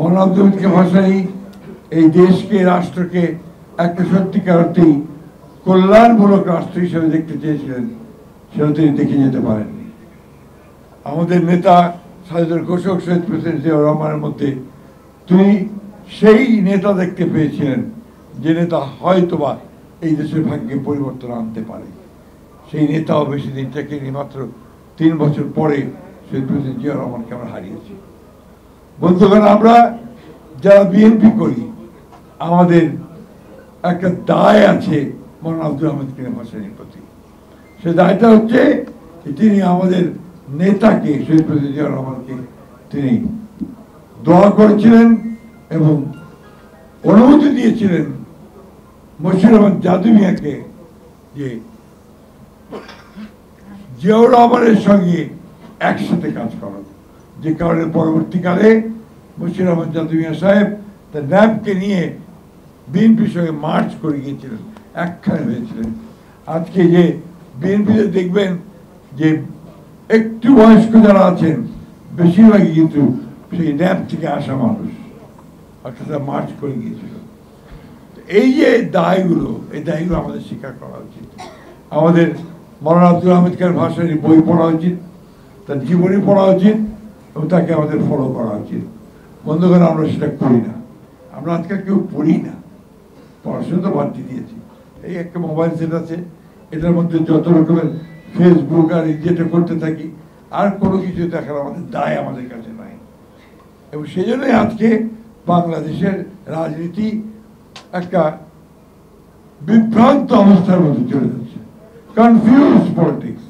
মৌলানা ভাসানী এই দেশকে রাষ্ট্রকে একটা সত্যিকার অর্থেই কল্যাণমূলক রাষ্ট্র হিসেবে দেখতে চেয়েছিলেন, সেটা তিনি দেখে যেতে পারেননি। আমাদের নেতা স্বাধীনতার ঘোষক শহীদ প্রেসিডেন্ট জিয়াউর রহমানের মধ্যে তিনি সেই নেতা দেখতে পেয়েছিলেন যে নেতা হয়তোবা এই দেশের ভাগ্যে পরিবর্তন আনতে পারে। সেই নেতাও বেশি দিন টেকেনি, মাত্র 3 বছর পরে শহীদ প্রেসিডেন্ট জিয়াউর রহমানকে আমরা হারিয়েছি। বন্ধুগণ, আমরা যারা বিএনপি করি আমাদের একটা দায় আছে মৌলানা আব্দুল আহমদ কিরম ভাসানীর প্রতি। সে দায়টা হচ্ছে তিনি আমাদের নেতাকে শহীদ প্রেসিডেন্ট জিয়াউর রহমানকে তিনি দোয়া করেছিলেন এবং অনুমতি দিয়েছিলেন মশিউর রহমান জাদু মিয়াকে যে জিয়াউর রহমানের সঙ্গে একসাথে কাজ করার, যে কারণে পরবর্তীকালে মশিউর রহমান জাদু মিয়া সাহেব তার ন্যাপকে নিয়ে বিএনপির সঙ্গে মার্চ করে গিয়েছিলেন, একখানে হয়েছিলেন। আজকে যে বিএনপিতে দেখবেন যে একটু বয়স্ক যারা আছেন বেশিরভাগই কিন্তু সেই ন্যাপ থেকে আসা মানুষ, অর্থাৎ মার্চ করে গিয়েছিল। এই যে দায়গুলো, এই দায়গুলো আমাদের স্বীকার করা উচিত। আমাদের মৌলানা আব্দুল আহমদ কিরম ভাসানীর বই পড়া উচিত, তার জীবনী পড়া উচিত এবং তাকে আমাদের ফলো করা উচিত। বন্ধুগণ, আমরা সেটা করি না, আমরা আজকাল কেউ পড়ি না, পড়াশোনা তো বাদ দিয়েছি। এই একটা মোবাইল সেট আছে, এটার মধ্যে যত রকমের ফেসবুক আর যেটা করতে থাকি, আর কোনো কিছু দেখার আমাদের দায় আমাদের কাছে নাই। এবং সেই জন্যই আজকে বাংলাদেশের রাজনীতি একটা বিভ্রান্ত অবস্থার মধ্যে চলে যাচ্ছে, কনফিউজ পলিটিক্স।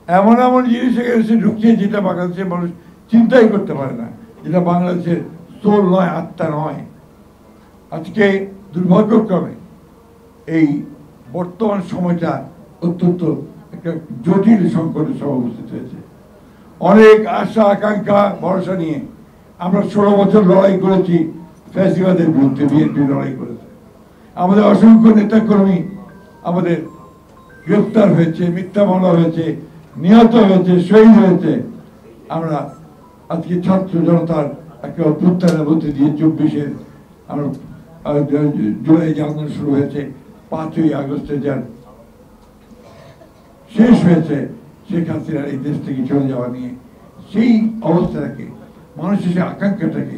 এমন এমন জিনিস এসে ঢুকছে যেটা বাংলাদেশের মানুষ চিন্তাই করতে পারে না, যেটা বাংলাদেশের সোল নয়, আত্মা নয়। আজকে দুর্ভাগ্যক্রমে এই বর্তমান সময়টা অত্যন্ত একটা জটিল সংকটের সহ উপস্থিত হয়েছে। অনেক আশা আকাঙ্ক্ষা ভরসা নিয়ে আমরা 16 বছর লড়াই করেছি ফ্যাসিবাদের বিরুদ্ধে, বিএনপি লড়াই করেছে। আমাদের অসংখ্য নেতাকর্মী আমাদের গ্রেফতার হয়েছে, মিথ্যা মামলা হয়েছে, নিহত হয়েছে, শহীদ হয়েছে। আমরা আজকে ছাত্র জনতার একটা অভ্যুত্থানের মধ্যে দিয়ে 24-এর আমরা জুলাই যে আন্দোলন শুরু হয়েছে, 5ই আগস্টে যার শেষ হয়েছে শেখ হাসিনার এই দেশ থেকে চলে যাওয়া নিয়ে, সেই অবস্থাটাকে, মানুষের সেই আকাঙ্ক্ষাটাকে,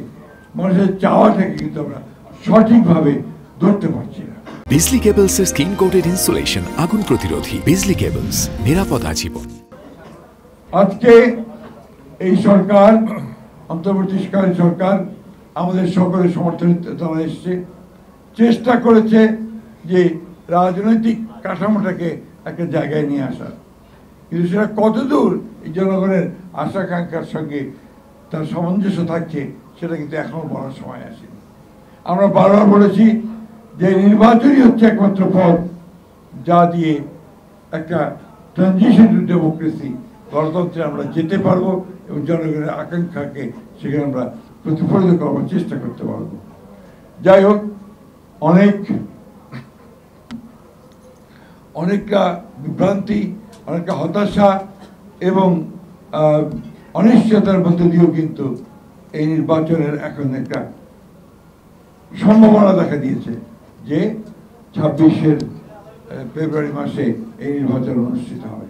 মানুষের চাওয়াটাকে কিন্তু আমরা সঠিকভাবে ধরতে পারছি না। বিজলি কেবলস এর স্কিন কোটেড ইনসুলেশন আগুন প্রতিরোধী। বিজলি কেবলস, নিরাপদ আজীবন। আজকে এই সরকার, অন্তর্বর্তীকালীন সরকার আমাদের সকলের সমর্থনে তারা এসছে, চেষ্টা করেছে যে রাজনৈতিক কাঠামোটাকে একটা জায়গায় নিয়ে আসার, কিন্তু সেটা কতদূর এই জনগণের আশাকাঙ্ক্ষার সঙ্গে তার সামঞ্জস্য থাকছে সেটা কিন্তু এখনো বলার সময় আসেনি। আমরা বারবার বলেছি যে নির্বাচনই হচ্ছে একমাত্র পথ যা দিয়ে একটা ট্রানজিশন টু ডেমোক্রেসি, গণতন্ত্রে আমরা যেতে পারবো এবং জনগণের আকাঙ্ক্ষাকে সেখানে আমরা প্রতিফলিত করবার চেষ্টা করতে পারবো। যাই হোক, অনেকটা বিভ্রান্তি, অনেকটা হতাশা এবং অনিশ্চয়তার মধ্যে দিয়েও কিন্তু এই নির্বাচনের এখন একটা সম্ভাবনা দেখা দিয়েছে যে 26 ফেব্রুয়ারি মাসে এই নির্বাচন অনুষ্ঠিত হবে।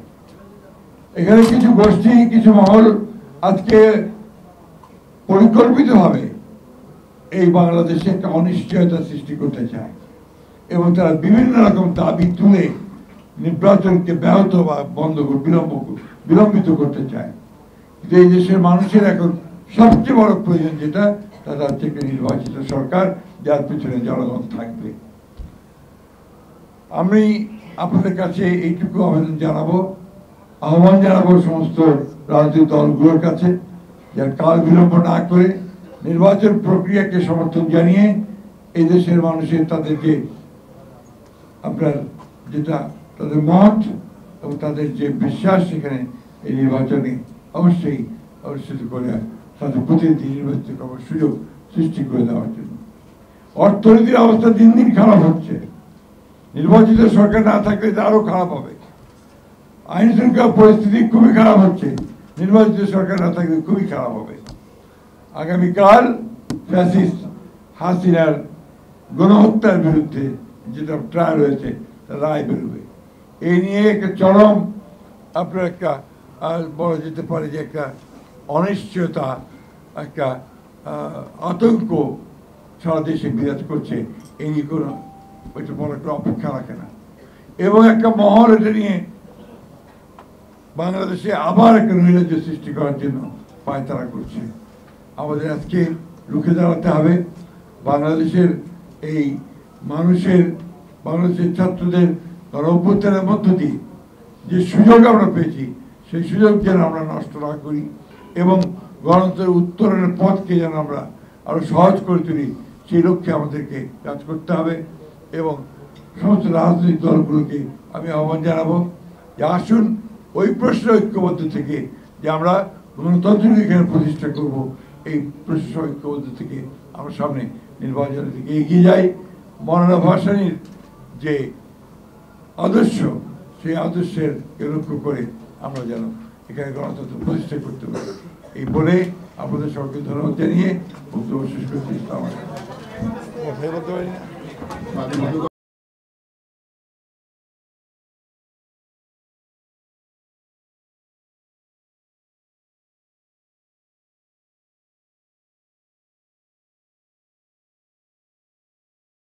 এখানে কিছু গোষ্ঠী, কিছু মহল আজকে পরিকল্পিতভাবে এই বাংলাদেশে একটা অনিশ্চয়তা সৃষ্টি করতে চায় এবং তারা বিভিন্ন রকম দাবি তুলে নির্বাচনকে ব্যাহত বা বিলম্বিত করতে চায়। কিন্তু এই দেশের মানুষের এখন সবচেয়ে বড় প্রয়োজন যেটা, তারা হচ্ছে একটা নির্বাচিত সরকার যার পিছনে জনগণ থাকবে। আমি আপনাদের কাছে এইটুকু আহ্বান জানাবো সমস্ত রাজনৈতিক দলগুলোর কাছে, যার কাল বিলম্ব না করে নির্বাচন প্রক্রিয়াকে সমর্থন জানিয়ে এই দেশের মানুষের তাদের যে আপনার যেটা তাদের মত এবং তাদের যে বিশ্বাস, সেখানে এই নির্বাচনে অবশ্যই অনুষ্ঠিত করে তাদের প্রতিনিধি নির্বাচিত করার সুযোগ সৃষ্টি করে দেওয়ার জন্য। অর্থনীতির অবস্থা দিন দিন খারাপ হচ্ছে, নির্বাচিত সরকার না থাকলে তা আরো খারাপ হবে। আইন শৃঙ্খলা পরিস্থিতি খুবই খারাপ হচ্ছে, নির্বাচিত সরকার না থাকলে খুবই খারাপ হবে। আগামীকাল ফ্যাসিস্ট হাসিনার গণহত্যার বিরুদ্ধে যেটা ট্রায়াল হয়েছে রায় বেরোবে। এই নিয়ে একটা চরম আপনার একটা বলা যেতে পারে যে একটা অনিশ্চয়তা, একটা আতঙ্ক সারা দেশে বিরাজ করছে। এই নিয়ে কোনো ওইটা বড় একটা অপেক্ষা রাখে না, এবং একটা মহল এটা নিয়ে বাংলাদেশে আবার একটা নৈরাজ্য সৃষ্টি করার জন্য পায়তারা করছে। আমাদের আজকে রুখে দাঁড়াতে হবে। বাংলাদেশের এই বাংলাদেশের ছাত্রদের অভ্যুত্থানের মধ্য দিয়ে যে সুযোগ আমরা পেয়েছি, সেই সুযোগ যেন আমরা নষ্ট না করি এবং গণতন্ত্রের উত্তরণের পথকে যেন আমরা আরো সহজ করে তুলি, সেই লক্ষ্যে আমাদেরকে কাজ করতে হবে। এবং সমস্ত রাজনৈতিক দলগুলোকে আমি আহ্বান জানাবো যে আসুন ওই প্রশ্ন ঐক্যবদ্ধ থেকে যে আমরা গণতান্ত্রিক এখানে প্রতিষ্ঠা করব, এই প্রশ্ন ঐক্যবদ্ধ থেকে আমরা সামনে নির্বাচনের দিকে এগিয়ে যাই। মৌলানা ভাসানীর যে আদর্শ, সেই আদর্শের লক্ষ্য করে আমরা যেন এখানে গণতন্ত্র প্রতিষ্ঠা করতে পারি। এই বলে আপনাদের সবাইকে ধন্যবাদ জানিয়ে বক্তব্য শেষ করতে ইসলাম।